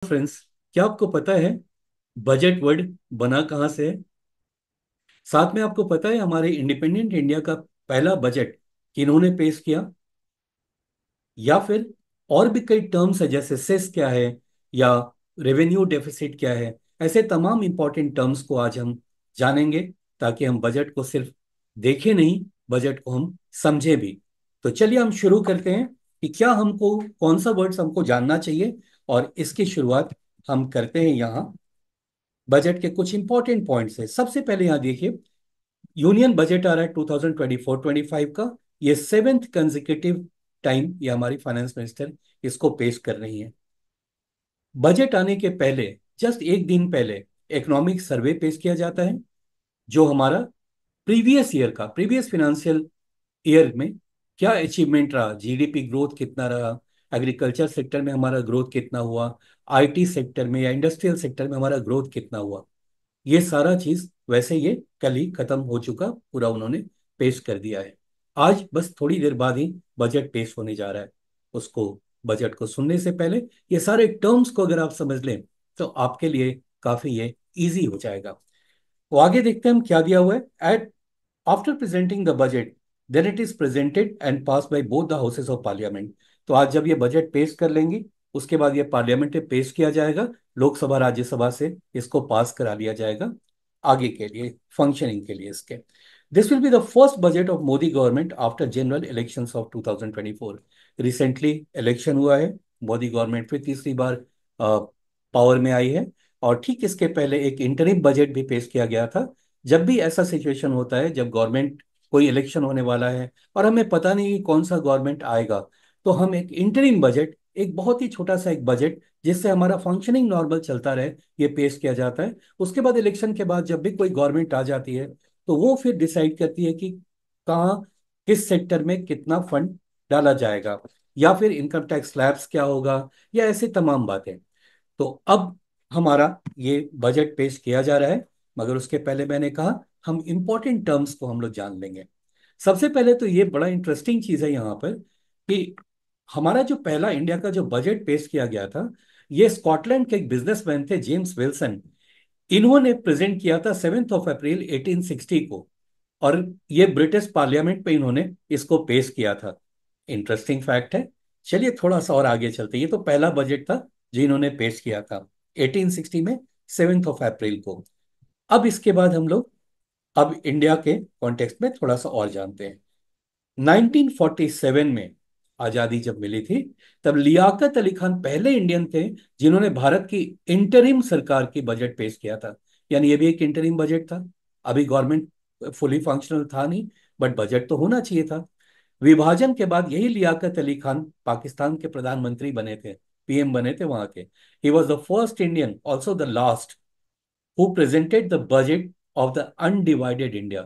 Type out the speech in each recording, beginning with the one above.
Friends, क्या आपको पता है बजट वर्ड बना कहाँ से है? साथ में आपको पता है हमारे इंडिपेंडेंट इंडिया का पहला बजट किन्होंने पेश किया? या फिर और भी कई टर्म्स है जैसे सेस क्या है या रेवेन्यू डेफिसिट क्या है। ऐसे तमाम इंपॉर्टेंट टर्म्स को आज हम जानेंगे ताकि हम बजट को सिर्फ देखें नहीं, बजट को हम समझे भी। तो चलिए हम शुरू करते हैं कि क्या हमको कौन सा वर्ड्स हमको जानना चाहिए, और इसकी शुरुआत हम करते हैं यहाँ बजट के कुछ इंपॉर्टेंट पॉइंट्स है। सबसे पहले यहाँ देखिए, यूनियन बजट आ रहा है 2024-25 का। ये सेवेंथ कंसेक्यूटिव टाइम ये हमारी फाइनेंस मिनिस्टर इसको पेश कर रही है। बजट आने के पहले जस्ट एक दिन पहले इकोनॉमिक सर्वे पेश किया जाता है, जो हमारा प्रीवियस फिनेंशियल ईयर में क्या अचीवमेंट रहा, जीडीपी ग्रोथ कितना रहा, एग्रीकल्चर सेक्टर में हमारा ग्रोथ कितना हुआ, आईटी सेक्टर में या इंडस्ट्रियल सेक्टर में हमारा ग्रोथ कितना हुआ। ये सारा चीज वैसे ये कल ही खत्म हो चुका, पूरा उन्होंने पेश कर दिया है। आज बस थोड़ी देर बाद ही बजट पेश होने जा रहा है। उसको बजट को सुनने से पहले ये सारे टर्म्स को अगर आप समझ लें तो आपके लिए काफी ये इजी हो जाएगा। तो आगे देखते हैं हम क्या दिया हुआ है। At after presenting the budget, then it is presented and pass by both the houses of Parliament. तो आज जब ये बजट पेश कर लेंगी उसके बाद ये पार्लियामेंट में पेश किया जाएगा, लोकसभा राज्यसभा से इसको पास करा लिया जाएगा आगे के लिए फंक्शनिंग के लिए इसके। This will be the first budget of Modi government after general elections of 2024। Recently election हुआ है, मोदी गवर्नमेंट फिर तीसरी बार पावर में आई है। और ठीक इसके पहले एक इंटरिम बजट भी पेश किया गया था। जब भी ऐसा सिचुएशन होता है, जब गवर्नमेंट कोई इलेक्शन होने वाला है और हमें पता नहीं कि कौन सा गवर्नमेंट आएगा, तो हम एक इंटरिम बजट, एक बहुत ही छोटा सा एक बजट जिससे हमारा फंक्शनिंग नॉर्मल चलता रहे, ये पेश किया जाता है। उसके बाद इलेक्शन के बाद जब भी कोई गवर्नमेंट आ जाती है तो वो फिर डिसाइड करती है कि कहाँ, किस सेक्टर में कितना फंड डाला जाएगा, या फिर इनकम टैक्स स्लैब्स क्या होगा, या ऐसे तमाम बातें। तो अब हमारा ये बजट पेश किया जा रहा है, मगर उसके पहले मैंने कहा हम इंपॉर्टेंट टर्म्स को हम लोग जान लेंगे। सबसे पहले तो ये बड़ा इंटरेस्टिंग चीज है यहाँ पर कि हमारा जो पहला इंडिया का जो बजट पेश किया गया था, ये स्कॉटलैंड के एक बिजनेसमैन थे जेम्स विल्सन। इन्होंने प्रेजेंट किया था 7 अप्रैल 1860 को, और ये ब्रिटिश पार्लियामेंट पे इन्होंने इसको पेश किया था। इंटरेस्टिंग फैक्ट है। चलिए थोड़ा सा और आगे चलते हैं। ये तो पहला बजट था जो इन्होंने पेश किया था 1860 में, 7 अप्रैल को। अब इसके बाद हम लोग अब इंडिया के कॉन्टेक्स्ट में थोड़ा सा और जानते हैं। 1947 में आजादी जब मिली थी, तब लियाकत अली खान पहले इंडियन थे जिन्होंने भारत की इंटरिम सरकार की बजट पेश किया था। यानी ये भी एक इंटरिम बजट था। अभी गवर्नमेंट फुली फंक्शनल था नहीं, बट बजट तो होना चाहिए था। विभाजन के बाद यही लियाकत अली खान पाकिस्तान के प्रधानमंत्री बने थे, पीएम बने थे वहां के। He was the first Indian, also the last, who presented the budget of the undivided India.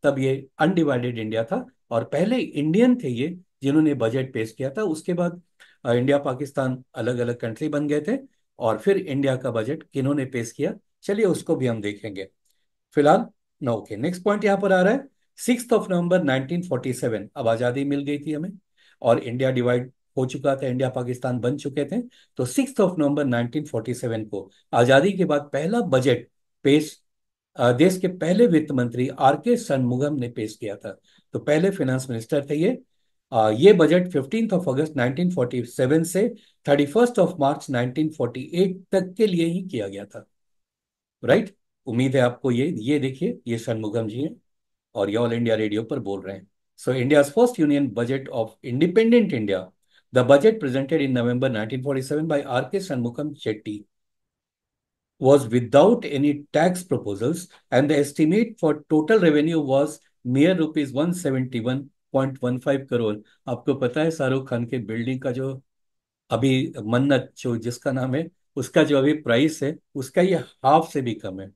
तब ये अनडिवाइडेड इंडिया था और पहले इंडियन थे ये जिन्होंने बजट पेश किया था। उसके बाद इंडिया पाकिस्तान अलग अलग कंट्री बन गए थे, और फिर इंडिया का बजट किन्होंने पेश किया, चलिए उसको भी हम देखेंगे। फिलहाल नो, ओके, नेक्स्ट पॉइंट यहाँ पर आ रहा है। 6 नवंबर 1947, अब आज़ादी मिल गई थी हमें और इंडिया डिवाइड हो चुका था, इंडिया पाकिस्तान बन चुके थे। तो 6 नवंबर 1947 को आज़ादी के बाद पहला बजट पेश देश के पहले वित्त मंत्री आर के शनमुगम ने पेश किया था। तो पहले फाइनेंस मिनिस्टर थे ये। ये बजट 15 अगस्त 1947 से 31 मार्च 1948 तक के लिए ही किया गया था। राइट। उम्मीद है आपको ये देखिए, ये शनमुगम जी हैं और ये ऑल इंडिया रेडियो पर बोल रहे हैं। So India first union budget of independent India, the budget presented in November 1947 by R K Shanmukham Shetty, was without any tax proposals, and the estimate for total revenue was mere rupees 171.15 crore. आपको पता है शाहरुख खान के building का जो अभी मन्नत जो जिसका नाम है, उसका जो अभी प्राइस है उसका ये हाफ से भी कम है।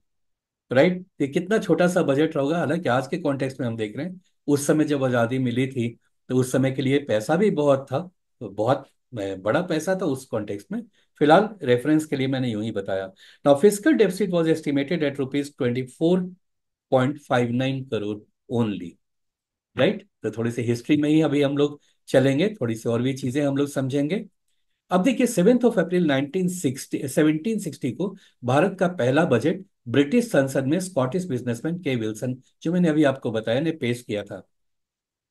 राइट। ये कितना छोटा सा बजट होगा, हालांकि आज के कॉन्टेक्स्ट में हम देख रहे हैं, उस समय जब आज़ादी मिली थी तो उस समय के लिए पैसा भी बहुत था, तो बहुत बड़ा पैसा था उस कॉन्टेक्स्ट में। फिलहाल रेफरेंस के लिए मैंने यूं ही बताया। Now fiscal deficit was estimated at ₹24.59 crore only. Right. तो थोड़ी सी हिस्ट्री में ही अभी हम लोग चलेंगे, थोड़ी सी और भी चीजें हम लोग समझेंगे। अब देखिए 7 अप्रैल 1760 को भारत का पहला बजट ब्रिटिश संसद में स्कॉटिश बिजनेसमैन के विल्सन, जो मैंने अभी आपको बताया, ने पेश किया था।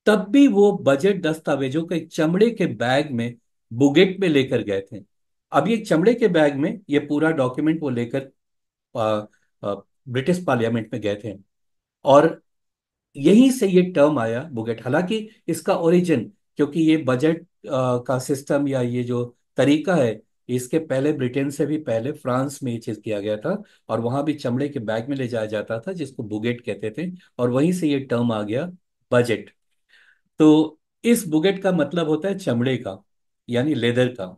तब भी वो बजट दस्तावेजों को एक चमड़े के बैग में बुगेट में लेकर गए थे। अब ये चमड़े के बैग में ये पूरा डॉक्यूमेंट वो लेकर आ, आ, ब्रिटिश पार्लियामेंट में गए थे। और यहीं से ये टर्म आया बुगेट। हालांकि इसका ओरिजिन, क्योंकि ये बजट का सिस्टम या ये जो तरीका है, इसके पहले ब्रिटेन से भी पहले फ्रांस में ये चीज किया गया था। और वहां भी चमड़े के बैग में ले जाया जाता था, जिसको बुगेट कहते थे। और वहीं से ये टर्म आ गया बजट। तो इस बुगेट का मतलब होता है चमड़े का, यानी लेदर का।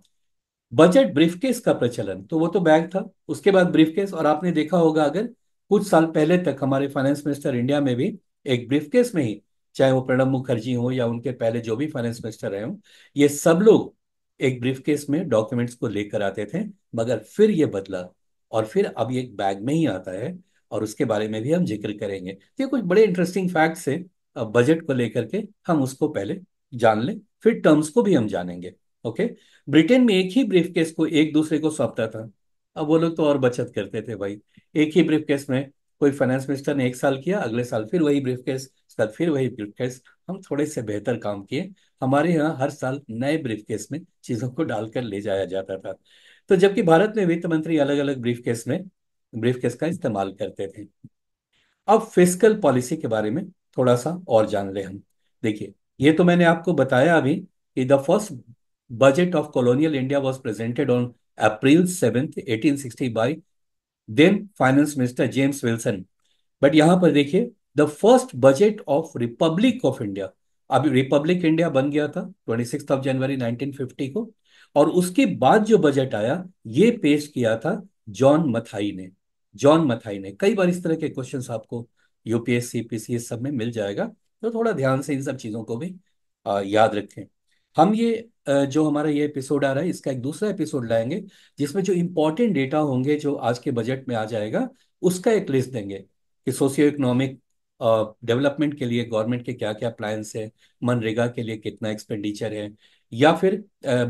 बजट ब्रीफकेस का प्रचलन, तो वो तो बैग था, उसके बाद ब्रीफकेस। और आपने देखा होगा, अगर कुछ साल पहले तक हमारे फाइनेंस मिनिस्टर इंडिया में भी एक ब्रीफकेस में ही, चाहे वो प्रणब मुखर्जी हो या उनके पहले जो भी फाइनेंस मिनिस्टर रहे हों, ये सब लोग एक ब्रीफकेस में डॉक्यूमेंट्स को लेकर आते थे। मगर फिर ये बदला, और फिर अब ये एक बैग में ही आता है। और उसके बारे में भी हम जिक्र करेंगे। तो ये कुछ बड़े इंटरेस्टिंग फैक्ट्स है बजट को लेकर के, हम उसको पहले जान लें, फिर टर्म्स को भी हम जानेंगे। ओके। ब्रिटेन में एक ही ब्रीफकेस को एक दूसरे को सौंपता था। अब वो लोग तो और बचत करते थे भाई। एक ही ब्रीफकेस में कोई फाइनेंस मिनिस्टर ने एक साल किया, अगले साल फिर वही ब्रीफकेस, साथ फिर वही ब्रीफकेस। हम थोड़े से बेहतर काम किए। हमारे यहाँ हर साल नए ब्रीफकेस में चीजों को डालकर ले जाया जाता था। तो जबकि भारत में वित्त मंत्री अलग अलग ब्रीफकेस का इस्तेमाल करते थे। अब फिस्कल पॉलिसी के बारे में थोड़ा सा और जान ले हम। देखिए, ये तो मैंने आपको बताया अभी कि the first budget of colonial India was presented on April 7 1860 by then finance minister James Wilson. But यहां पर देखिए, the first budget of republic of India, अभी रिपब्लिक इंडिया बन गया था 26 जनवरी 1950 को। और उसके बाद जो बजट आया, ये पेश किया था जॉन मथाई ने। जॉन मथाई ने, कई बार इस तरह के क्वेश्चंस आपको यूपीएससी पीसीएस सब में मिल जाएगा। तो थोड़ा ध्यान से इन सब चीजों को भी याद रखें। हम ये जो हमारा ये एपिसोड आ रहा है, इसका एक दूसरा एपिसोड लाएंगे, जिसमें जो इंपॉर्टेंट डेटा होंगे जो आज के बजट में आ जाएगा, उसका एक लिस्ट देंगे कि सोशियो इकोनॉमिक डेवलपमेंट के लिए गवर्नमेंट के क्या क्या प्लान्स है, मनरेगा के लिए कितना एक्सपेंडिचर है, या फिर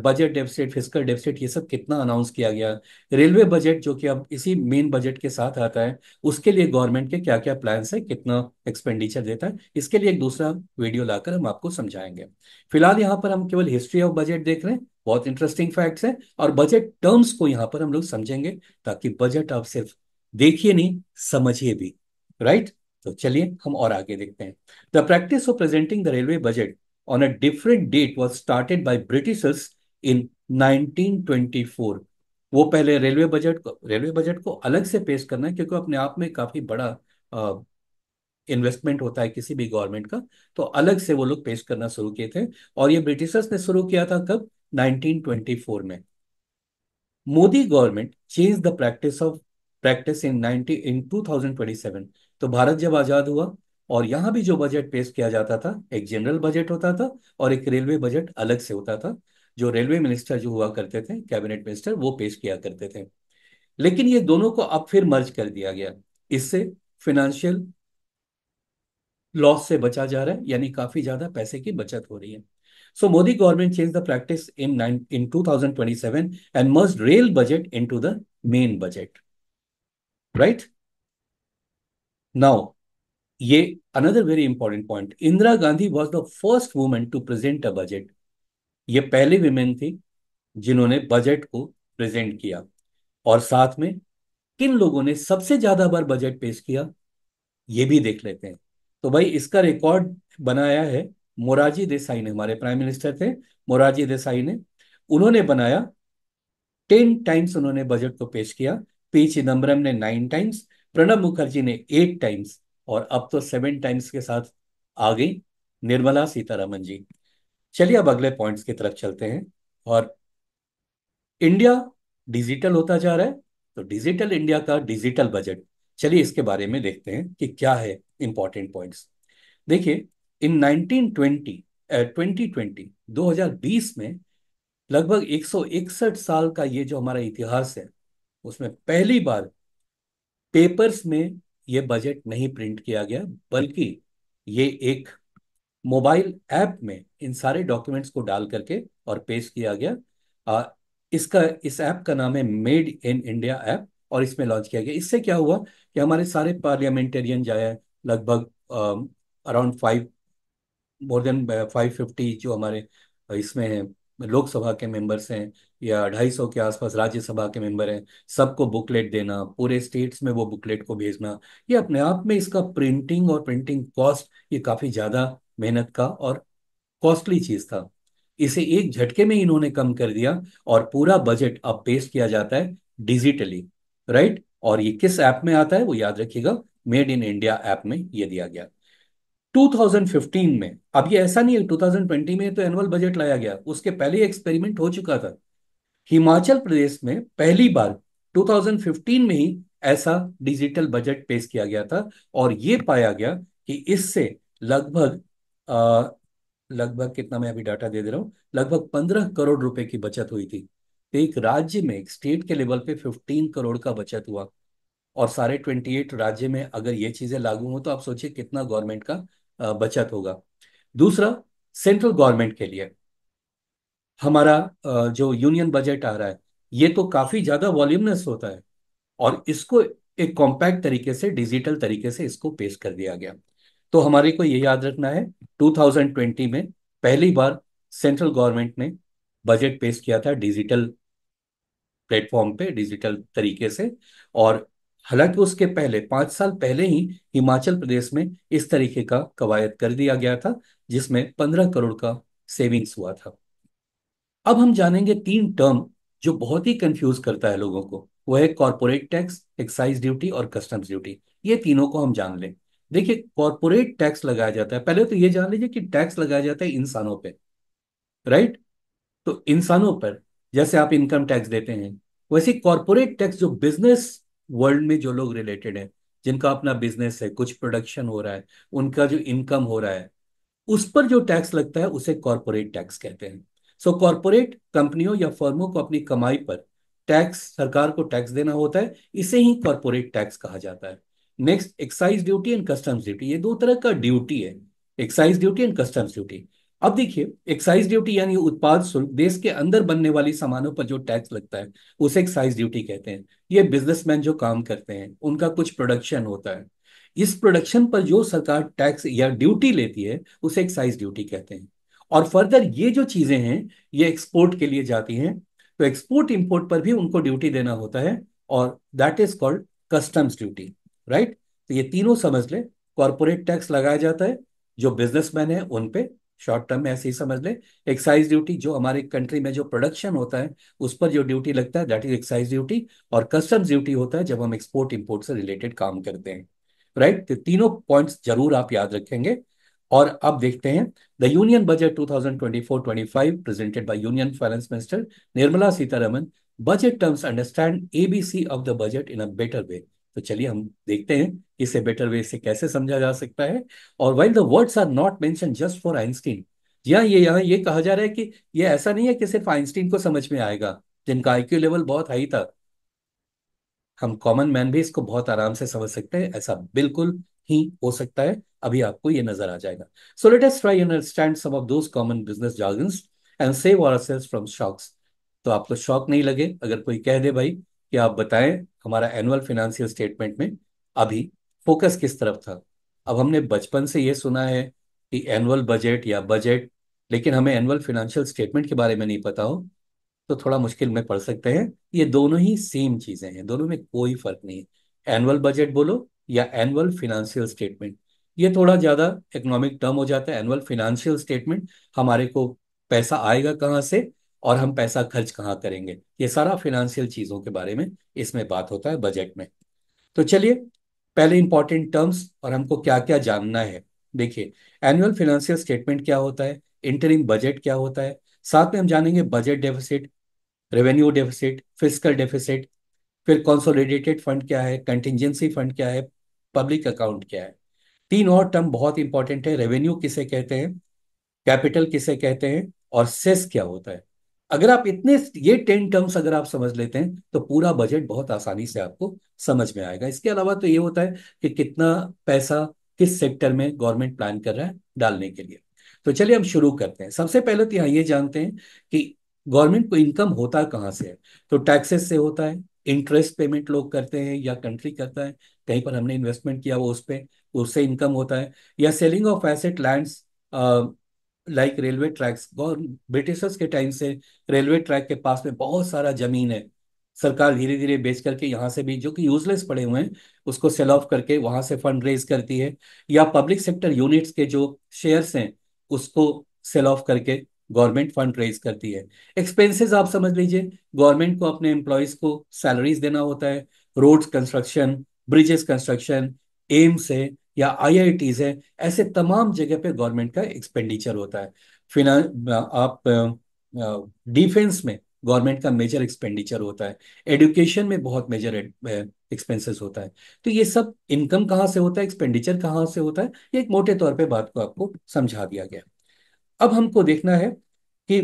बजट डेफिसिट, फिस्कल डेफिसिट, ये सब कितना अनाउंस किया गया। रेलवे बजट जो कि अब इसी मेन बजट के साथ आता है, उसके लिए गवर्नमेंट के क्या क्या प्लान्स है, कितना एक्सपेंडिचर देता है, इसके लिए एक दूसरा वीडियो लाकर हम आपको समझाएंगे। फिलहाल यहाँ पर हम केवल हिस्ट्री ऑफ बजट देख रहे हैं, बहुत इंटरेस्टिंग फैक्ट्स हैं, और बजट टर्म्स को यहाँ पर हम लोग समझेंगे, ताकि बजट आप सिर्फ देखिए नहीं, समझिए भी। राइट। तो चलिए हम और आगे देखते हैं। The practice of presenting the railway budget on a different date was started by Britishers in 1924। वो पहले रेलवे बजट को अलग से पेश करना है, क्योंकि अपने आप में काफी बड़ा इन्वेस्टमेंट होता है किसी भी गवर्नमेंट का। तो अलग से वो लोग पेश करना शुरू किए थे। और ये ब्रिटिशर्स ने शुरू किया था कब? 1924 में। Modi government change the practice in 2027। तो भारत जब आजाद हुआ, और यहाँ भी जो बजट पेश किया जाता था, एक जनरल बजट होता था और एक रेलवे बजट अलग से होता था। जो रेलवे मिनिस्टर जो हुआ करते थे, कैबिनेट मिनिस्टर, वो पेश किया करते थे। लेकिन ये दोनों को अब फिर मर्ज कर दिया गया। इससे फिनेंशियल लॉस से बचा जा रहा है, यानी काफी ज्यादा पैसे की बचत हो रही है। So Modi government change the practice in 2027 and merge rail budget into the main budget. Right. Now, ये another very important point, Indira Gandhi was the first woman to present a budget. ये पहली विमेन थी जिन्होंने बजट को प्रेजेंट किया। और साथ में किन लोगों ने सबसे ज्यादा बार बजट पेश किया, ये भी देख लेते हैं। तो भाई, इसका रिकॉर्ड बनाया है मोरारजी देसाई ने, हमारे प्राइम मिनिस्टर थे मोरारजी देसाई ने। उन्होंने बनाया, 10 टाइम्स उन्होंने बजट को पेश किया। पी चिदम्बरम ने 9 टाइम्स, प्रणब मुखर्जी ने 8 टाइम्स, और अब तो 7 टाइम्स के साथ आ गई निर्मला सीतारमन जी। चलिए अब अगले पॉइंट्स की तरफ चलते हैं। और इंडिया डिजिटल होता जा रहा है, तो डिजिटल इंडिया का डिजिटल बजट, चलिए इसके बारे में देखते हैं कि क्या है इंपॉर्टेंट पॉइंट्स। देखिए, इन 2020 2020 में लगभग 161 साल का ये जो हमारा इतिहास है, उसमें पहली बार पेपर्स में ये बजट नहीं प्रिंट किया गया, बल्कि ये एक मोबाइल ऐप में इन सारे डॉक्यूमेंट्स को डाल करके और पेश किया गया। इसका इस ऐप का नाम है मेड इन इंडिया ऐप, और इसमें लॉन्च किया गया। इससे क्या हुआ कि हमारे सारे पार्लियामेंटेरियन जो है, लगभग अराउंड फाइव, मोर देन 550 जो हमारे इसमें हैं, लोकसभा के मेंबर्स हैं, या 250 के आसपास राज्यसभा के मेंबर हैं, सबको बुकलेट देना, पूरे स्टेट्स में वो बुकलेट को भेजना, ये अपने आप में इसका प्रिंटिंग और प्रिंटिंग कॉस्ट, ये काफी ज्यादा मेहनत का और कॉस्टली चीज था। इसे एक झटके में इन्होंने कम कर दिया, और पूरा बजट अब पेश किया जाता है डिजिटली, राइट। और ये किस ऐप में आता है वो याद रखिएगा, मेड इन इंडिया ऐप में ये दिया गया। 2015 में, अब ये ऐसा नहीं है 2020 में तो एनुअल बजट लाया गया, उसके पहले एक्सपेरिमेंट हो चुका था। हिमाचल प्रदेश में पहली बार 2015 में ही ऐसा डिजिटल बजट पेश किया गया था, और ये पाया गया कि इससे लगभग लगभग कितना, मैं अभी डाटा दे दे रहा हूँ, लगभग 15 करोड़ रुपए की बचत हुई थी। तो एक राज्य में, एक स्टेट के लेवल पे 15 करोड़ का बचत हुआ, और सारे 28 राज्य में अगर ये चीजें लागू हो तो आप सोचिए कितना गवर्नमेंट का बचत होगा। दूसरा, सेंट्रल गवर्नमेंट के लिए हमारा जो यूनियन बजट आ रहा है, ये तो काफी ज्यादा वॉल्यूमनस होता है, और इसको एक कॉम्पैक्ट तरीके से, डिजिटल तरीके से इसको पेश कर दिया गया। तो हमारे को ये याद रखना है, 2020 में पहली बार सेंट्रल गवर्नमेंट ने बजट पेश किया था डिजिटल प्लेटफॉर्म पे, डिजिटल तरीके से। और हालांकि उसके पहले 5 साल पहले ही हिमाचल प्रदेश में इस तरीके का कवायद कर दिया गया था, जिसमें 15 करोड़ का सेविंग्स हुआ था। अब हम जानेंगे तीन टर्म जो बहुत ही कंफ्यूज करता है लोगों को, वो है कॉरपोरेट टैक्स, एक्साइज ड्यूटी और कस्टम्स ड्यूटी। ये तीनों को हम जान लें। देखिए, कॉरपोरेट टैक्स लगाया जाता है, पहले तो ये जान लीजिए कि टैक्स लगाया जाता है इंसानों पे, राइट। तो इंसानों पर जैसे आप इनकम टैक्स देते हैं, वैसे कॉरपोरेट टैक्स जो बिजनेस वर्ल्ड में जो लोग रिलेटेड हैं, जिनका अपना बिजनेस है, कुछ प्रोडक्शन हो रहा है, उनका जो इनकम हो रहा है, उस पर जो टैक्स लगता है उसे कॉरपोरेट टैक्स कहते हैं। सो कॉरपोरेट कंपनियों या फर्मों को अपनी कमाई पर टैक्स, सरकार को टैक्स देना होता है, इसे ही कॉरपोरेट टैक्स कहा जाता है। Next, excise duty and customs duty, ये दो तरह का ड्यूटी है, excise duty and customs duty. अब देखिए, एक्साइज ड्यूटी यानी उत्पाद शुल्क, देश के अंदर बनने वाली सामानों पर जो टैक्स लगता है उसे एक्साइज ड्यूटी कहते हैं। ये बिजनेसमैन जो काम करते हैं, उनका कुछ प्रोडक्शन होता है, इस प्रोडक्शन पर जो सरकार टैक्स या ड्यूटी लेती है उसे एक्साइज ड्यूटी कहते हैं। और फर्दर ये जो चीजें हैं, ये एक्सपोर्ट के लिए जाती हैं, तो एक्सपोर्ट इंपोर्ट पर भी उनको ड्यूटी देना होता है, और that is called customs duty, right. तो ये तीनों समझ ले, कॉरपोरेट टैक्स लगाया जाता है जो बिजनेसमैन है उन पे, शॉर्ट टर्म में ऐसे ही समझ ले। एक्साइज ड्यूटी जो हमारे कंट्री में जो प्रोडक्शन होता है उस पर जो ड्यूटी लगता है, दैट इज एक्साइज ड्यूटी। और कस्टम्स ड्यूटी होता है जब हम एक्सपोर्ट इंपोर्ट से रिलेटेड काम करते हैं, राइट। तो तीनों पॉइंट्स जरूर आप याद रखेंगे। और अब देखते हैं the union budget 2024-25 presented by union finance minister Nirmala Sitharaman. Budget terms understand ABC of the budget in a better way. तो चलिए हम देखते हैं इसे बेटर वे से कैसे समझा जा सकता है। और while the words are not mention just for Einstein, जी हाँ, ये यहाँ ये कहा जा रहा है कि ये ऐसा नहीं है कि सिर्फ आइंस्टीन को समझ में आएगा, जिनका आईक्यू लेवल बहुत हाई था। हम कॉमन मैन भी इसको बहुत आराम से समझ सकते हैं, ऐसा बिल्कुल ही हो सकता है। अभी आपको ये नजर आ जाएगा। So let us try understand some of those common business jargons and save ourselves from shocks. तो आपको शॉक नहीं लगे अगर कोई कह दे भाई कि आप बताएं हमारा एनुअल फिनेंशियल स्टेटमेंट में अभी फोकस किस तरफ था। अब हमने बचपन से ये सुना है कि एनुअल बजट या बजट, लेकिन हमें एनुअल फिनेंशियल स्टेटमेंट के बारे में नहीं पता हो तो थोड़ा मुश्किल में पड़ सकते हैं। ये दोनों ही सेम चीजें हैं, दोनों में कोई फर्क नहीं है। एनुअल बजट बोलो या एनुअल फिनेंशियल स्टेटमेंट, ये थोड़ा ज्यादा इकोनॉमिक टर्म हो जाता है। एनुअल फिनेंशियल स्टेटमेंट, हमारे को पैसा आएगा कहाँ से और हम पैसा खर्च कहाँ करेंगे, ये सारा फिनेंशियल चीजों के बारे में इसमें बात होता है बजट में। तो चलिए, पहले इंपॉर्टेंट टर्म्स और हमको क्या क्या जानना है। देखिए, एनुअल फिनेंशियल स्टेटमेंट क्या होता है, इंटरिम बजट क्या होता है, साथ में हम जानेंगे budget deficit, revenue deficit, fiscal deficit, फिर कंसोलिडेटेड फंड क्या है, कंटिजेंसी फंड क्या है, पब्लिक अकाउंट क्या है। तीन और टर्म बहुत इंपॉर्टेंट है, रेवेन्यू किसे कहते हैं, कैपिटल किसे कहते हैं, और सेस क्या होता है। अगर आप इतने ये 10 टर्म्स अगर आप समझ लेते हैं तो पूरा बजट बहुत आसानी से आपको समझ में आएगा। इसके अलावा तो ये होता है कि कितना पैसा किस सेक्टर में गवर्नमेंट प्लान कर रहा है डालने के लिए। तो चलिए हम शुरू करते हैं। सबसे पहले तो यहाँ ये जानते हैं कि गवर्नमेंट को इनकम होता कहाँ से है? तो टैक्सेस से होता है, इंटरेस्ट पेमेंट लोग करते हैं या कंट्री करता है, कहीं पर हमने इन्वेस्टमेंट किया वो उस पे, उससे इनकम होता है, या selling of asset lands, like railway tracks. Britishers के टाइम से रेलवे ट्रैक के पास में बहुत सारा जमीन है, सरकार धीरे धीरे बेच करके यहाँ से भी जो कि यूजलेस पड़े हुए हैं उसको सेल ऑफ करके वहां से फंड रेज करती है, या पब्लिक सेक्टर यूनिट्स के जो शेयर्स हैं उसको सेल ऑफ करके गवर्नमेंट फंड रेज करती है। एक्सपेंसेस आप समझ लीजिए, गवर्नमेंट को अपने एम्प्लॉयज को सैलरीज देना होता है, roads construction, bridges construction, AIIMS है या आईआईटीज है, ऐसे तमाम जगह पे गवर्नमेंट का एक्सपेंडिचर होता है। फिना आप डिफेंस में गवर्नमेंट का मेजर एक्सपेंडिचर होता है, एजुकेशन में बहुत मेजर एक्सपेंसेस होता है। तो ये सब इनकम कहाँ से होता है, एक्सपेंडिचर कहाँ से होता है, ये एक मोटे तौर पे बात को आपको समझा दिया गया। अब हमको देखना है कि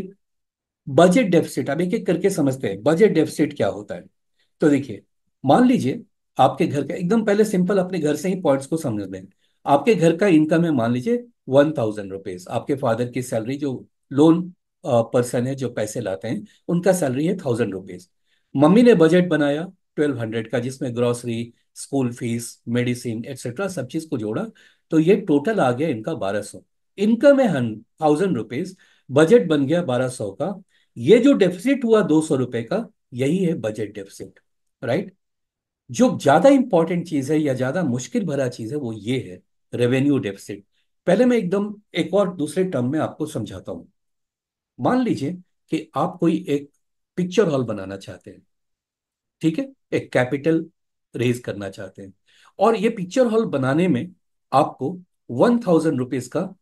बजट डेफिसिट, अब एक एक करके समझते हैं बजट डेफिसिट क्या होता है। तो देखिए, मान लीजिए आपके घर का, एकदम पहले सिंपल अपने घर से ही पॉइंट्स को समझ लें। आपके घर का इनकम है मान लीजिए 1,000 रुपीज, आपके फादर की सैलरी जो लोन पर्सन है जो पैसे लाते हैं उनका सैलरी है 1,000 रुपीज। मम्मी ने बजट बनाया 1,200 का, जिसमें grocery, school fees, medicine etcetera सब चीज को जोड़ा, तो ये टोटल आ गया इनका 1,200। इनकम है 1,000 रुपीज, बजट बन गया 1,200 का। ये जो डेफिसिट हुआ 200 रुपए का, यही है बजट डेफिसिट, राइट। जो ज्यादा इंपॉर्टेंट चीज है या ज्यादा मुश्किल भरा चीज है वो ये है रेवेन्यू डेफिसिट। पहले मैं एकदम एक और दूसरे टर्म में आपको समझाता हूं। मान लीजिए कि आप कोई एक पिक्चर हॉल बनाना चाहते हैं, ठीक है, एक कैपिटल रेज करना चाहते हैं, और ये पिक्चर हॉल बनाने में आपको 1,000 रुपीज का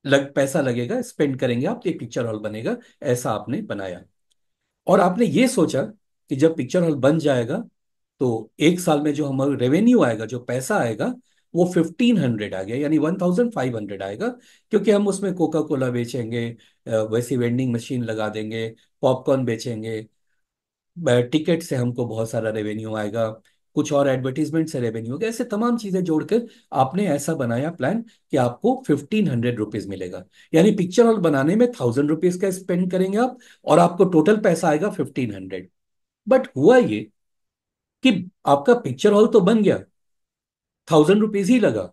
पैसा लगेगा, स्पेंड करेंगे आप तो ये पिक्चर हॉल बनेगा, ऐसा आपने बनाया। और आपने ये सोचा कि जब पिक्चर हॉल बन जाएगा तो एक साल में जो हमारा रेवेन्यू आएगा, जो पैसा आएगा, वो 1,500 आ गया, यानी 1,500 आएगा, क्योंकि हम उसमें कोका कोला बेचेंगे, वैसी वेंडिंग मशीन लगा देंगे, पॉपकॉर्न बेचेंगे, टिकट से हमको बहुत सारा रेवेन्यू आएगा, कुछ और एडवर्टीजमेंट से रेवेन्यू होगा, ऐसे तमाम चीजें जोड़कर आपने ऐसा बनाया प्लान कि आपको 1,500 रुपीज मिलेगा। यानी पिक्चर हॉल बनाने में 1,000 रुपीज का स्पेंड करेंगे आप, और आपको टोटल पैसा आएगा 1,500। बट हुआ ये कि आपका पिक्चर हॉल तो बन गया, 1,000 रुपीज ही लगा,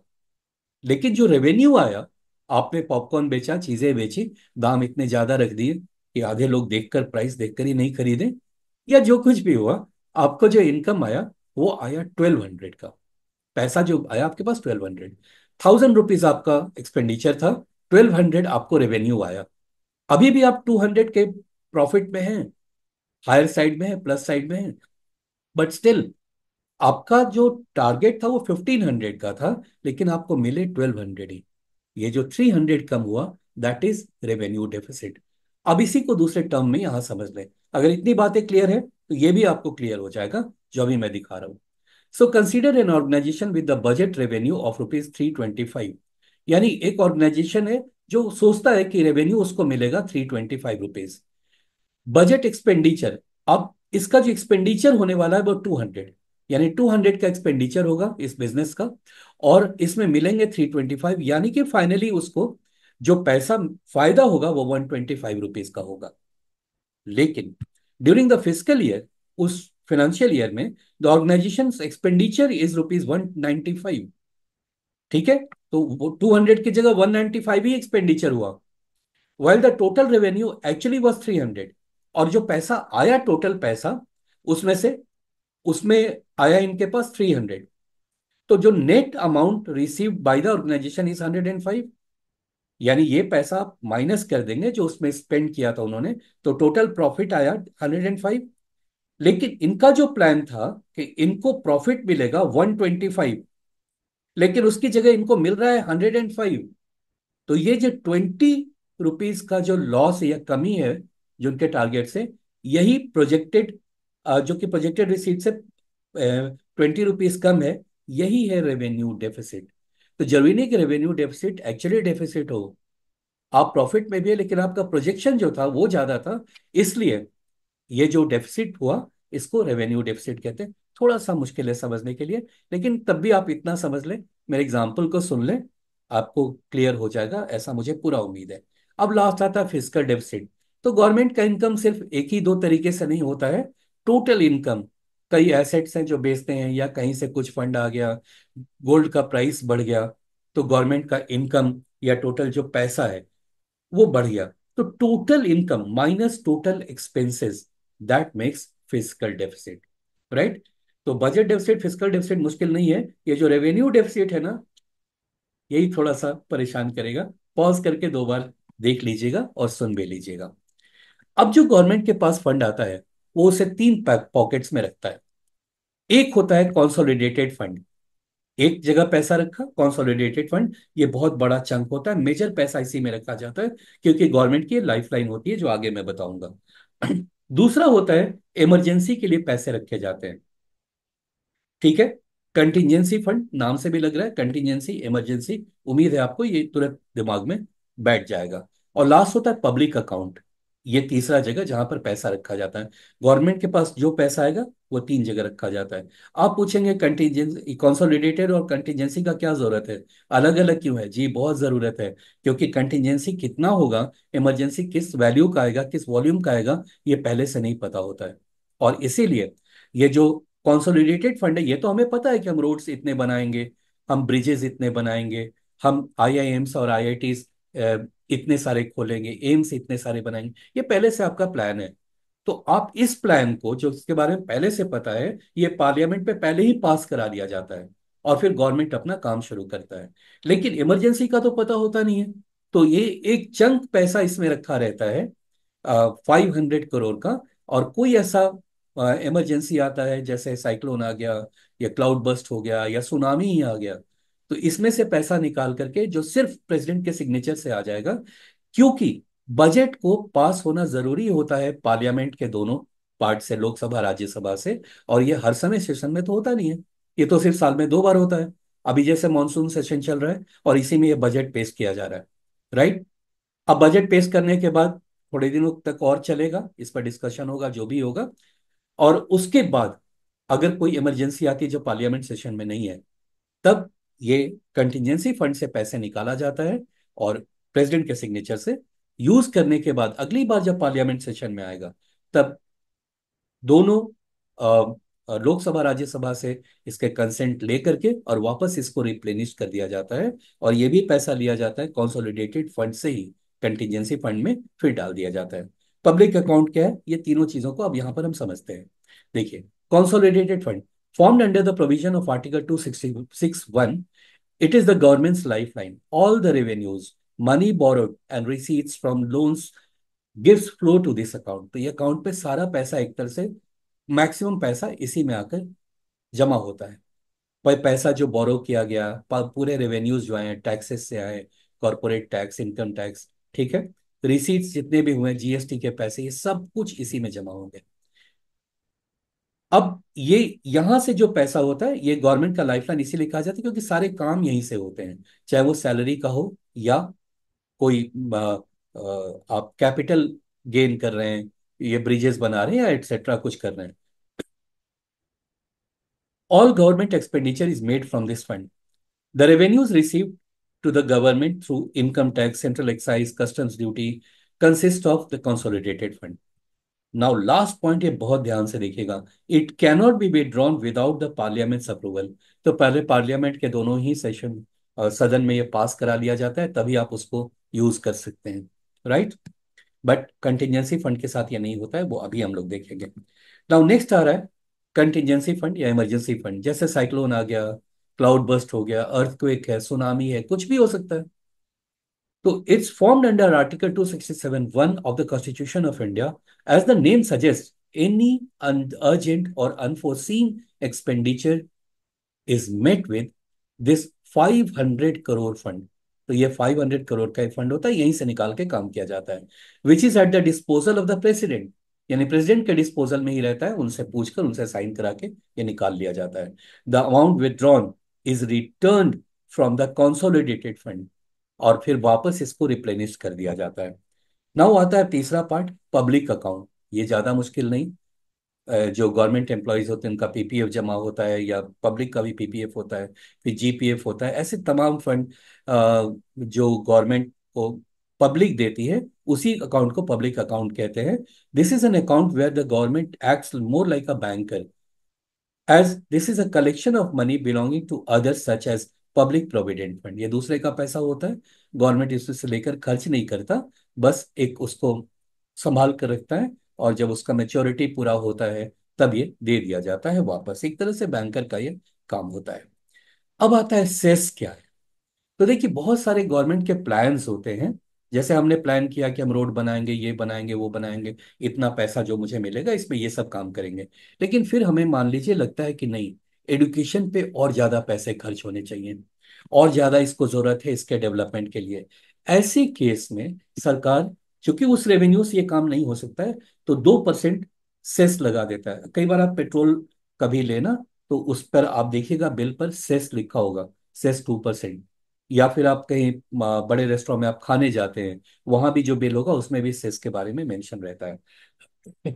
लेकिन जो रेवेन्यू आया, आपने पॉपकॉर्न बेचा, चीजें बेची, दाम इतने ज्यादा रख दिए कि आधे लोग देखकर, प्राइस देखकर ही नहीं खरीदे, या जो कुछ भी हुआ, आपको जो इनकम आया वो आया 1,200 का। पैसा जो आया आपके पास 1,200, 1,000 रुपीज आपका एक्सपेंडिचर था, 1,200 आपको रेवेन्यू आया। अभी भी आप 200 के प्रॉफिट में हैं, हायर साइड में है, प्लस साइड में है, बट स्टिल आपका जो टारगेट था वो 1,500 का था, लेकिन आपको मिले 1,200 ही। ये जो 300 कम हुआ, दैट इज रेवेन्यू डेफिसिट। अब इसी को दूसरे टर्म में यहां समझ लें। अगर इतनी बातें क्लियर है तो ये भी आपको क्लियर हो जाएगा जो अभी मैं दिखा रहा हूं। So consider an organization with the budget revenue of ₹325। यानी एक ऑर्गेनाइजेशन है जो सोचता है कि रेवेन्यू उसको मिलेगा ₹325। बजट एक्सपेंडिचर, अब इसका जो एक्सपेंडिचर होने वाला है वो 200, यानी 200 का एक्सपेंडिचर होगा इस बिजनेस का, और इसमें मिलेंगे 325, यानी कि फाइनली उसको जो पैसा फायदा होगा वो 125 रुपीज का होगा। लेकिन ड्यूरिंग द फिजिकल ईयर, उस फाइनेंशियल ईयर में, द ऑर्गेनाइजेशन एक्सपेंडिचर इज ₹195। ठीक है, तो वो 200 की जगह 195 ही एक्सपेंडिचर हुआ, while the total revenue actually was 300। और जो पैसा आया, टोटल पैसा, उसमें से उसमें आया इनके पास 300। तो जो net amount received by the organization is 105। यानी ये पैसा आप माइनस कर देंगे जो उसमें स्पेंड किया था उन्होंने, तो टोटल प्रॉफिट आया 105। लेकिन इनका जो प्लान था कि इनको प्रॉफिट मिलेगा 125, लेकिन उसकी जगह इनको मिल रहा है 105। तो ये जो 20 रुपीज का जो लॉस या कमी है जो उनके टारगेट से, यही प्रोजेक्टेड, जो कि प्रोजेक्टेड रिसीट से 20 रुपीज कम है, यही है रेवेन्यू डेफिसिट। तो जरूरी नहीं कि रेवेन्यू डेफिसिट एक्चुअली डेफिसिट हो, आप प्रॉफिट में भी है लेकिन आपका प्रोजेक्शन जो था वो ज्यादा था, इसलिए ये जो डेफिसिट हुआ इसको रेवेन्यू डेफिसिट कहते हैं। थोड़ा सा मुश्किल है समझने के लिए, लेकिन तब भी आप इतना समझ लें, मेरे एग्जाम्पल को सुन लें, आपको क्लियर हो जाएगा, ऐसा मुझे पूरा उम्मीद है। अब लास्ट आता है फिजिकल डेफिसिट। तो गवर्नमेंट का इनकम सिर्फ एक ही दो तरीके से नहीं होता है, टोटल इनकम। कई एसेट्स हैं जो बेचते हैं, या कहीं से कुछ फंड आ गया, गोल्ड का प्राइस बढ़ गया, तो गवर्नमेंट का इनकम या टोटल जो पैसा है वो बढ़ गया। तो total income minus total expenses, that makes physical deficit, right. तो बजट डेफिसिट, फिजिकल डेफिसिट मुश्किल नहीं है। ये जो रेवेन्यू डेफिसिट है ना, यही थोड़ा सा परेशान करेगा। पॉज करके दो बार देख लीजिएगा और सुन भी लीजिएगा। अब जो गवर्नमेंट के पास फंड आता है, वो उसे तीन पॉकेट्स में रखता है। एक होता है कॉन्सोलिडेटेड फंड, एक जगह पैसा रखा, कॉन्सोलिडेटेड फंड, ये बहुत बड़ा चंक होता है, मेजर पैसा इसी में रखा जाता है, क्योंकि गवर्नमेंट की लाइफ लाइन होती है, जो आगे मैं बताऊंगा। दूसरा होता है इमरजेंसी के लिए पैसे रखे जाते हैं, ठीक है। कंटिजेंसी फंड, नाम से भी लग रहा है कंटिजेंसी, इमरजेंसी, उम्मीद है आपको ये तुरंत दिमाग में बैठ जाएगा। और लास्ट होता है पब्लिक अकाउंट, ये तीसरा जगह जहां पर पैसा रखा जाता है। गवर्नमेंट के पास जो पैसा आएगा वो तीन जगह रखा जाता है। आप पूछेंगे कंटिजेंसी, कंसोलिडेटेड और कंटिजेंसी का क्या जरूरत है, अलग अलग क्यों है? जी बहुत जरूरत है, क्योंकि कंटिजेंसी कितना होगा, इमरजेंसी किस वैल्यू का आएगा, किस वॉल्यूम का आएगा, ये पहले से नहीं पता होता है। और इसीलिए ये जो कंसोलिडेटेड फंड है, ये तो हमें पता है कि हम रोड्स इतने बनाएंगे, हम ब्रिजेस इतने बनाएंगे, हम आईआईएम्स और आईआईटीज इतने सारे खोलेंगे, एम्स इतने सारे बनाएंगे, ये पहले से आपका प्लान है। तो आप इस प्लान को, जो इसके बारे में पहले से पता है, ये पार्लियामेंट पे पहले ही पास करा दिया जाता है, और फिर गवर्नमेंट अपना काम शुरू करता है। लेकिन इमरजेंसी का तो पता होता नहीं है, तो ये एक चंक पैसा इसमें रखा रहता है, 500 करोड़ का। और कोई ऐसा इमरजेंसी आता है, जैसे साइक्लोन आ गया, या क्लाउड बस्ट हो गया, या सुनामी ही आ गया, तो इसमें से पैसा निकाल करके जो सिर्फ प्रेसिडेंट के सिग्नेचर से आ जाएगा, क्योंकि बजट को पास होना जरूरी होता है पार्लियामेंट के दोनों पार्ट से, लोकसभा राज्यसभा से। और ये हर समय सेशन में तो होता नहीं है, ये तो सिर्फ साल में दो बार होता है। अभी जैसे मॉनसून सेशन चल रहा है, और इसी में ये बजट पेश किया जा रहा है, राइट। अब बजट पेश करने के बाद थोड़े दिनों तक और चलेगा, इस पर डिस्कशन होगा, जो भी होगा। और उसके बाद अगर कोई इमरजेंसी आती है जो पार्लियामेंट सेशन में नहीं है, तब ये कंटिजेंसी फंड से पैसे निकाला जाता है, और प्रेसिडेंट के सिग्नेचर से यूज करने के बाद अगली बार जब पार्लियामेंट सेशन में आएगा, तब दोनों लोकसभा राज्यसभा से इसके कंसेंट लेकर के और वापस इसको रिप्लेनिश कर दिया जाता है। और ये भी पैसा लिया जाता है कंसोलिडेटेड फंड से ही, कंटिजेंसी फंड में फिर डाल दिया जाता है। पब्लिक अकाउंट क्या है, ये तीनों चीजों को अब यहां पर हम समझते हैं। देखिए, consolidated fund formed under the provision of Article 261, it is the government's lifeline. All the revenues, money borrowed and receipts from loans gives flow to this account. तो ये अकाउंट पे सारा पैसा, एक तरह से मैक्सिमम पैसा इसी में आकर जमा होता है। भाई पैसा जो बोरो किया गया, पूरे रेवेन्यूज जो आए, टैक्सेस से आए, कॉर्पोरेट टैक्स, इनकम टैक्स, ठीक है, रिसीट्स जितने भी हुए, जीएसटी के पैसे, ये सब कुछ इसी में जमा होंगे। अब ये यहां से जो पैसा होता है, ये गवर्नमेंट का लाइफलाइन इसीलिए कहा जाता है, क्योंकि सारे काम यहीं से होते हैं, चाहे वो सैलरी का हो, या कोई आप कैपिटल गेन कर रहे हैं, ये ब्रिजेस बना रहे हैं, या एटसेट्रा कुछ कर रहे हैं। All government expenditure is made from this fund. The revenues received to the government through income tax, central excise, customs duty consist of the consolidated fund. Now last point, ये बहुत ध्यान से देखिएगा, it cannot be withdrawn without the Parliament's approval. तो पहले parliament के दोनों ही session, सदन में ये पास करा लिया जाता है, तभी आप उसको यूज कर सकते हैं, राइट। बट कंटिजेंसी फंड के साथ ये नहीं होता है, वो अभी हम लोग देखेंगे। नाउ नेक्स्ट आ रहा है कंटिजेंसी फंड या इमरजेंसी फंड। जैसे साइक्लोन आ गया, क्लाउड बस्ट हो गया, अर्थक्वेक है, सुनामी है, कुछ भी हो सकता है। So it's formed under Article 267(1) of the Constitution of India. As the name suggests, any urgent or unforeseen expenditure is met with this 500 crore fund. तो ये 500 करोड़ का एक फंड होता है, यहीं से निकाल के काम किया जाता है, which is at the disposal of the president. यानी प्रेसिडेंट के डिस्पोजल में ही रहता है, उनसे पूछकर, उनसे साइन करा के ये निकाल लिया जाता है। The amount withdrawn is return from the consolidated fund, और फिर वापस इसको रिप्लेनिश कर दिया जाता है। नाउ आता है तीसरा पार्ट, पब्लिक अकाउंट। ये ज्यादा मुश्किल नहीं। जो गवर्नमेंट एम्प्लॉयज होते हैं उनका पीपीएफ जमा होता है, या पब्लिक का भी पीपीएफ होता है, फिर जीपीएफ होता है, ऐसे तमाम फंड जो गवर्नमेंट को पब्लिक देती है, उसी अकाउंट को पब्लिक अकाउंट कहते हैं। This is an account where the government acts more like a banker, as this is a collection of money belonging to others such as public provident fund. ये दूसरे का पैसा होता है, गवर्नमेंट इससे लेकर खर्च नहीं करता, बस एक उसको संभाल कर रखता है, और जब उसका मेच्योरिटी पूरा होता है तब ये दे दिया जाता है वापस। एक तरह से बैंकर का ये काम होता है। अब आता है सेस क्या है। तो देखिए, बहुत सारे गवर्नमेंट के प्लान्स होते हैं। जैसे हमने प्लान किया कि हम रोड बनाएंगे, ये बनाएंगे, वो बनाएंगे, इतना पैसा जो मुझे मिलेगा इसमें ये सब काम करेंगे। लेकिन फिर हमें मान लीजिए लगता है कि नहीं, एडुकेशन पे और ज्यादा पैसे खर्च होने चाहिए, और ज्यादा इसको जरूरत है इसके डेवलपमेंट के लिए। ऐसे केस में सरकार, चूंकि उस रेवेन्यू से ये काम नहीं हो सकता है, तो 2% सेस लगा देता है। कई बार आप पेट्रोल कभी लेना, तो उस पर आप देखिएगा बिल पर सेस लिखा होगा, सेस 2%। या फिर आप कहीं बड़े रेस्टोरेंट में आप खाने जाते हैं, वहां भी जो बिल होगा उसमें भी सेस के बारे में मेंशन रहता है।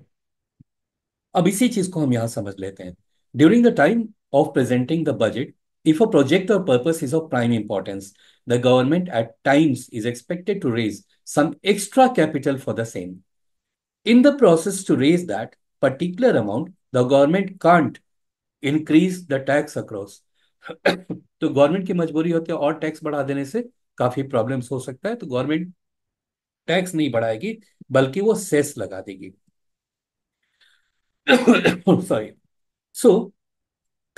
अब इसी चीज को हम यहां समझ लेते हैं। During the time of presenting the budget, if a project or purpose is of prime importance, the government at times is expected to raise some extra capital for the same. In the process to raise that particular amount, the government can't increase the tax across. तो government की मजबूरी होती है, और tax बढ़ा देने से काफी प्रॉब्लम्स हो सकता है, तो गवर्नमेंट टैक्स नहीं बढ़ाएगी, बल्कि वो सेस लगा देगी। Sorry. So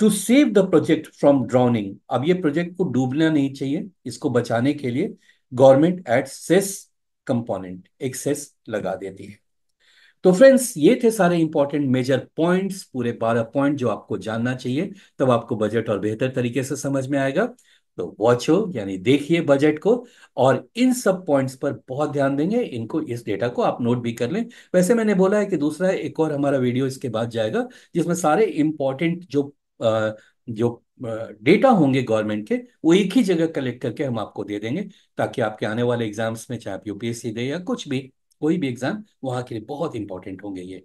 to save the project from drowning, अब ये प्रोजेक्ट को डूबना नहीं चाहिए, इसको बचाने के लिए गवर्नमेंट एट सेस कंपोनेंट, एक सेस लगा देती है। तो फ्रेंड्स, ये थे सारे इंपॉर्टेंट मेजर पॉइंट्स, पूरे 12 पॉइंट जो आपको जानना चाहिए, तब आपको बजट और बेहतर तरीके से समझ में आएगा। तो वॉचो यानी देखिए बजट को, और इन सब पॉइंट्स पर बहुत ध्यान देंगे, इनको, इस डेटा को आप नोट भी कर लें। वैसे मैंने बोला है कि दूसरा एक और हमारा वीडियो इसके बाद जाएगा, जिसमें सारे इंपॉर्टेंट जो डेटा होंगे गवर्नमेंट के, वो एक ही जगह कलेक्ट करके हम आपको दे देंगे, ताकि आपके आने वाले एग्जाम्स में, चाहे आप यूपीएससी दे या कुछ भी, कोई भी एग्जाम, वहां के लिए बहुत इंपॉर्टेंट होंगे ये।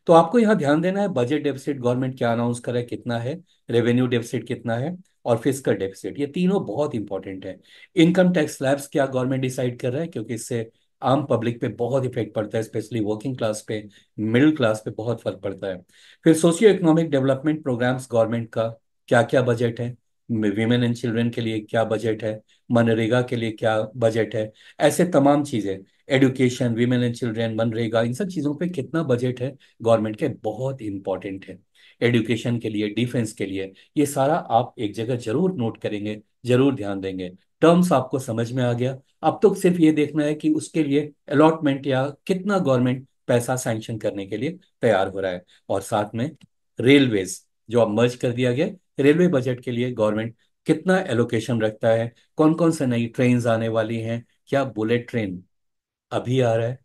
तो आपको यहाँ ध्यान देना है, बजट डेफिसिट गवर्नमेंट क्या अनाउंस कर रहा है, कितना है, रेवेन्यू डेफिसिट कितना है, और फिस्कल डेफिसिट, ये तीनों बहुत इंपॉर्टेंट है। इनकम टैक्स स्लैब्स क्या गवर्नमेंट डिसाइड कर रहा है, क्योंकि इससे आम पब्लिक पे बहुत इफेक्ट पड़ता है, स्पेशली वर्किंग क्लास पे, मिडिल क्लास पे बहुत फर्क पड़ता है। फिर socio economic development programmes government का क्या क्या बजट है, विमेन एंड चिल्ड्रन के लिए क्या बजट है, मनरेगा के लिए क्या बजट है, ऐसे तमाम चीजें, एडुकेशन, विमेन एंड चिल्ड्रन, मनरेगा, इन सब चीजों पे कितना बजट है गवर्नमेंट के, बहुत इंपॉर्टेंट है। एडुकेशन के लिए, डिफेंस के लिए, ये सारा आप एक जगह जरूर नोट करेंगे, जरूर ध्यान देंगे। टर्म्स आपको समझ में आ गया। अब तो सिर्फ ये देखना है कि उसके लिए अलॉटमेंट या कितना गवर्नमेंट पैसा सैंक्शन करने के लिए तैयार हो रहा है। और साथ में रेलवेज जो अब मर्ज कर दिया गया, रेलवे बजट के लिए गवर्नमेंट कितना एलोकेशन रखता है, कौन कौन से नई ट्रेन आने वाली हैं, क्या बुलेट ट्रेन अभी आ रहा है,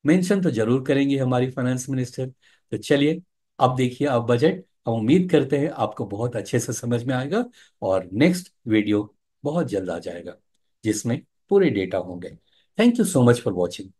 मेंशन तो जरूर करेंगे हमारी फाइनेंस मिनिस्टर। तो चलिए, अब देखिए अब बजट, हम उम्मीद करते हैं आपको बहुत अच्छे से समझ में आएगा, और नेक्स्ट वीडियो बहुत जल्द आ जाएगा, जिसमें पूरे डेटा होंगे। Thank you so much for watching.